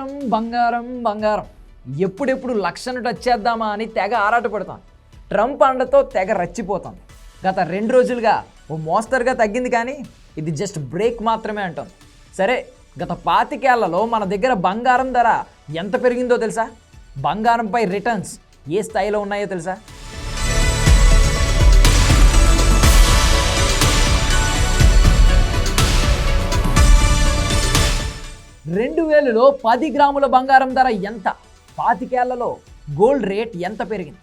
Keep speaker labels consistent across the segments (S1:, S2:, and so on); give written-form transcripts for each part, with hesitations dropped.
S1: బంగారం బంగారం బంగారం ఎప్పుడెప్పుడు లక్షను టచ్ చేద్దామా అని తెగ ఆరాటపడతాం. ట్రంప్ అండతో తెగ రచ్చిపోతాం. గత 2 రోజులుగా ఓ మోస్తరుగా తగ్గింది, కానీ ఇది జస్ట్ బ్రేక్ మాత్రమే అంటాం. సరే, గత 25 ఏళ్లలో మన దగ్గర బంగారం ధర ఎంత పెరిగిందో తెలుసా? బంగారంపై రిటర్న్స్ ఏ స్థాయిలో ఉన్నాయో తెలుసా? 2000లో 10 గ్రాముల బంగారం ధర ఎంత? 25 ఏళ్లలో గోల్డ్ రేట్ ఎంత పెరిగింది?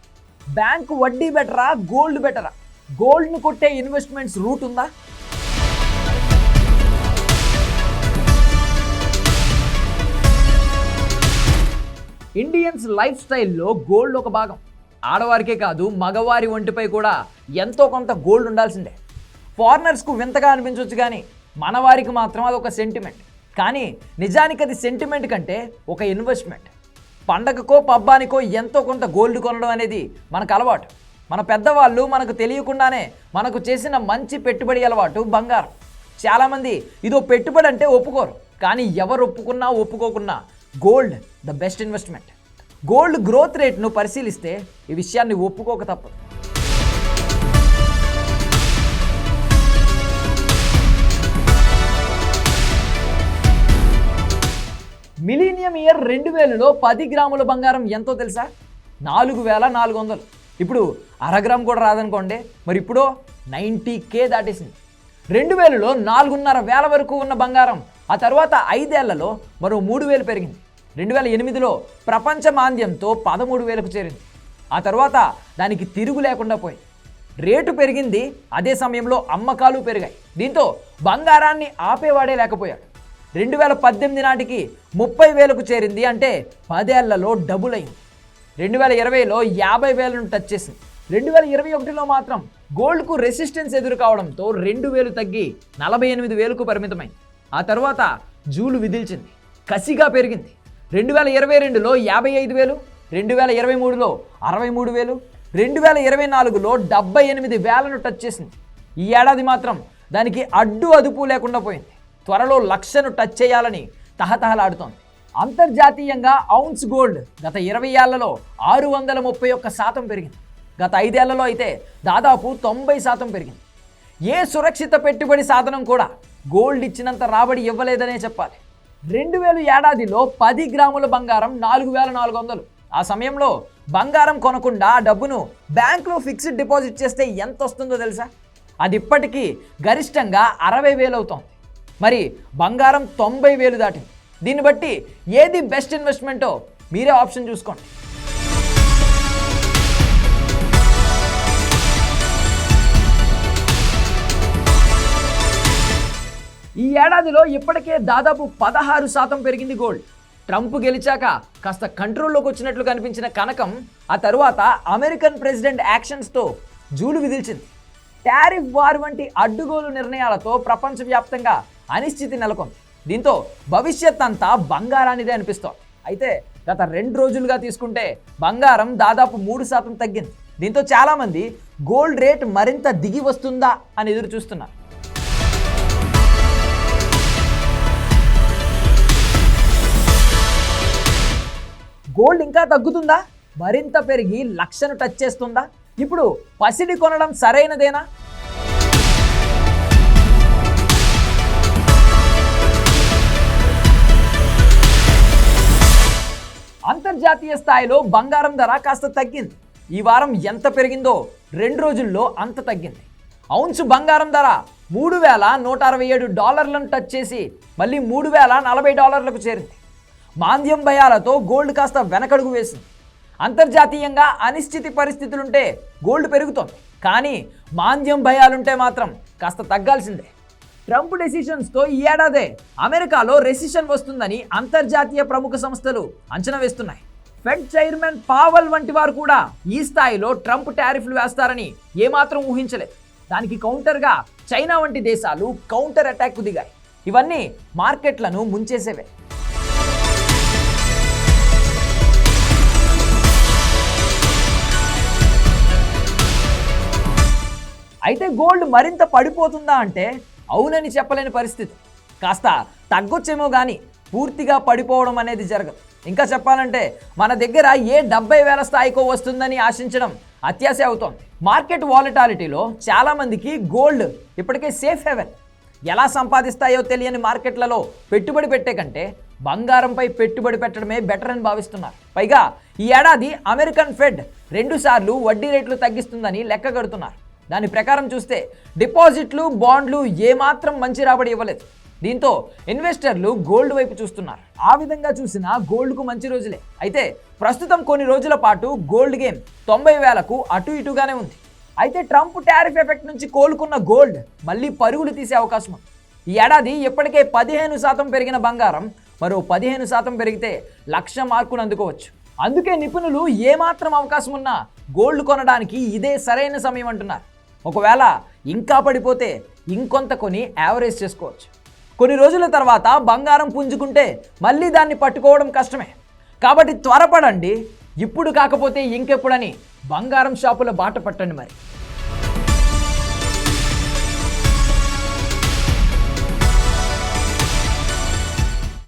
S1: బ్యాంకు వడ్డీ బెటరా, గోల్డ్ బెటరా? గోల్డ్ను కొట్టే ఇన్వెస్ట్మెంట్స్ రూట్ ఉందా? ఇండియన్స్ లైఫ్ స్టైల్లో గోల్డ్ ఒక భాగం. ఆడవారికే కాదు, మగవారి ఒంటిపై కూడా ఎంతో కొంత గోల్డ్ ఉండాల్సిందే. ఫారినర్స్కు వింతగా అనిపించవచ్చు, కానీ మనవారికి మాత్రం అది ఒక సెంటిమెంట్. కానీ నిజానికి అది సెంటిమెంట్ కంటే ఒక ఇన్వెస్ట్మెంట్. పండగకో పబ్బానికో ఎంతో కొంత గోల్డ్ కొనడం అనేది మనకు అలవాటు. మన పెద్దవాళ్ళు మనకు తెలియకుండానే మనకు చేసిన మంచి పెట్టుబడి అలవాటు బంగారం. చాలామంది ఇదో పెట్టుబడి అంటే ఒప్పుకోరు, కానీ ఎవరు ఒప్పుకున్నా ఒప్పుకోకున్నా gold the best investment. Gold growth రేట్ను పరిశీలిస్తే ఈ విషయాన్ని ఒప్పుకోక తప్పదు. మిలీనియం ఇయర్ 2000లో 10 గ్రాముల బంగారం ఎంతో తెలుసా? 4400. ఇప్పుడు అరగ్రామ్ కూడా రాదనుకోండి. మరి ఇప్పుడు 90K దాటేసింది. 2000లో 4,500 వరకు ఉన్న బంగారం ఆ తర్వాత 5 ఏళ్లలో మరో 3000 పెరిగింది. 2008లో ప్రపంచ మాంద్యంతో 13,000కు చేరింది. ఆ తర్వాత దానికి తిరుగు లేకుండా పోయింది. రేటు పెరిగింది, అదే సమయంలో అమ్మకాలు పెరిగాయి. దీంతో బంగారాన్ని ఆపేవాడే లేకపోయాడు. 2018 నాటికి 30,000కు చేరింది, అంటే 10 ఏళ్లలో డబుల్ అయింది. 2020లో 50,000ను టచ్ చేసింది. 2021లో మాత్రం గోల్డ్కు రెసిస్టెన్స్ ఎదురు కావడంతో 2,000 తగ్గి 48,000కు పరిమితమైంది. ఆ తర్వాత జూలు విదిల్చింది, కసిగా పెరిగింది. 2022లో 55,000, 2023లో 63,000, 2024లో 78,000ను టచ్ చేసింది. ఈ ఏడాది మాత్రం దానికి అడ్డు అదుపు లేకుండా పోయింది. త్వరలో 1,00,000ను టచ్ చేయాలని తహతహలాడుతోంది. అంతర్జాతీయంగా ఔన్స్ గోల్డ్ గత 20 ఏళ్లలో 631% పెరిగింది. గత 5 ఏళ్లలో అయితే దాదాపు 90% పెరిగింది. ఏ సురక్షిత పెట్టుబడి సాధనం కూడా గోల్డ్ ఇచ్చినంత రాబడి ఇవ్వలేదనే చెప్పాలి. 2000 ఏడాదిలో 10 గ్రాముల బంగారం 4,400. ఆ సమయంలో బంగారం కొనకుండా ఆ డబ్బును బ్యాంకులో ఫిక్స్డ్ డిపాజిట్ చేస్తే ఎంత వస్తుందో తెలుసా? అది ఇప్పటికీ గరిష్టంగా 60,000 అవుతోంది. మరి బంగారం 90,000 దాటింది. దీన్ని బట్టి ఏది బెస్ట్ ఇన్వెస్ట్మెంటో మీరే ఆప్షన్ చూసుకోండి. ఈ ఏడాదిలో ఇప్పటికే దాదాపు 16% పెరిగింది గోల్డ్. ట్రంప్ గెలిచాక కాస్త కంట్రోల్లోకి వచ్చినట్లు కనిపించిన కనకం ఆ తరువాత అమెరికన్ ప్రెసిడెంట్ యాక్షన్స్తో జూలు విదిల్చింది. టారిఫ్ వార్ వంటి అడ్డుగోలు నిర్ణయాలతో ప్రపంచవ్యాప్తంగా అనిశ్చితి నెలకొంది. దీంతో భవిష్యత్ అంతా బంగారానిదే అనిపిస్తోంది. అయితే గత 2 రోజులుగా తీసుకుంటే బంగారం దాదాపు 3% తగ్గింది. దీంతో చాలామంది గోల్డ్ రేట్ మరింత దిగి వస్తుందా అని ఎదురు చూస్తున్నారు. గోల్డ్ ఇంకా తగ్గుతుందా? మరింత పెరిగి 1,00,000ను టచ్ చేస్తుందా? ఇప్పుడు పసిడి కొనడం సరైనదేనా? అంతర్జాతీయ స్థాయిలో బంగారం ధర కాస్త తగ్గింది. ఈ వారం ఎంత పెరిగిందో 2 రోజుల్లో అంత తగ్గింది. ఔన్స్ బంగారం ధర $3,167లను టచ్ చేసి మళ్ళీ $3,040లకు చేరింది. మాంద్యం భయాలతో గోల్డ్ కాస్త వెనకడుగు వేసింది. అంతర్జాతీయంగా అనిశ్చితి పరిస్థితులుంటే గోల్డ్ పెరుగుతోంది, కానీ మాంద్యం భయాలుంటే మాత్రం కాస్త తగ్గాల్సిందే. ట్రంప్ డెసిషన్స్తో ఈ ఏడాదే అమెరికాలో రెసిషన్ వస్తుందని అంతర్జాతీయ ప్రముఖ సంస్థలు అంచనా వేస్తున్నాయి. ఫెడ్ చైర్మన్ పావెల్ వంటి వారు కూడా ఈ స్థాయిలో ట్రంప్ టారిఫ్లు వేస్తారని ఏమాత్రం ఊహించలేదు. దానికి కౌంటర్గా చైనా వంటి దేశాలు కౌంటర్ అటాక్కు దిగాయి. ఇవన్నీ మార్కెట్లను ముంచేసేవే. అయితే గోల్డ్ మరింత పడిపోతుందా అంటే అవునని చెప్పలేని పరిస్థితి. కాస్త తగ్గొచ్చేమో, కానీ పూర్తిగా పడిపోవడం అనేది జరగదు. ఇంకా చెప్పాలంటే మన దగ్గర ఏ 70,000 స్థాయికో వస్తుందని ఆశించడం అత్యాశ అవుతోంది. మార్కెట్ వాలటాలిటీలో చాలామందికి గోల్డ్ ఇప్పటికే సేఫ్ హెవెన్. ఎలా సంపాదిస్తాయో తెలియని మార్కెట్లలో పెట్టుబడి పెట్టే కంటే బంగారంపై పెట్టుబడి పెట్టడమే బెటర్ అని భావిస్తున్నారు. పైగా ఈ ఏడాది అమెరికన్ ఫెడ్ 2 సార్లు వడ్డీ రేట్లు తగ్గిస్తుందని లెక్క కడుతున్నారు. దాని ప్రకారం చూస్తే డిపాజిట్లు, బాండ్లు ఏమాత్రం మంచి రాబడి ఇవ్వలేదు. దీంతో ఇన్వెస్టర్లు గోల్డ్ వైపు చూస్తున్నారు. ఆ విధంగా చూసినా గోల్డ్కు మంచి రోజులే. అయితే ప్రస్తుతం కొన్ని రోజుల పాటు గోల్డ్ గేమ్ 90,000కు అటు ఇటుగానే ఉంది. అయితే ట్రంప్ టారిఫ్ ఎఫెక్ట్ నుంచి కోలుకున్న గోల్డ్ మళ్ళీ పరుగులు తీసే అవకాశం ఉంది. ఈ ఏడాది ఇప్పటికే 15% పెరిగిన బంగారం మరో 15% పెరిగితే 1,00,000 మార్కును అందుకోవచ్చు. అందుకే నిపుణులు ఏమాత్రం అవకాశం ఉన్నా గోల్డ్ కొనడానికి ఇదే సరైన సమయం అంటున్నారు. ఒకవేళ ఇంకా పడిపోతే ఇంకొంత కొని యావరేజ్ చేసుకోవచ్చు. కొన్ని రోజుల తర్వాత బంగారం పుంజుకుంటే మళ్ళీ దాన్ని పట్టుకోవడం కష్టమే. కాబట్టి త్వరపడండి. ఇప్పుడు కాకపోతే ఇంకెప్పుడని బంగారం షాపుల బాట పట్టండి మరి.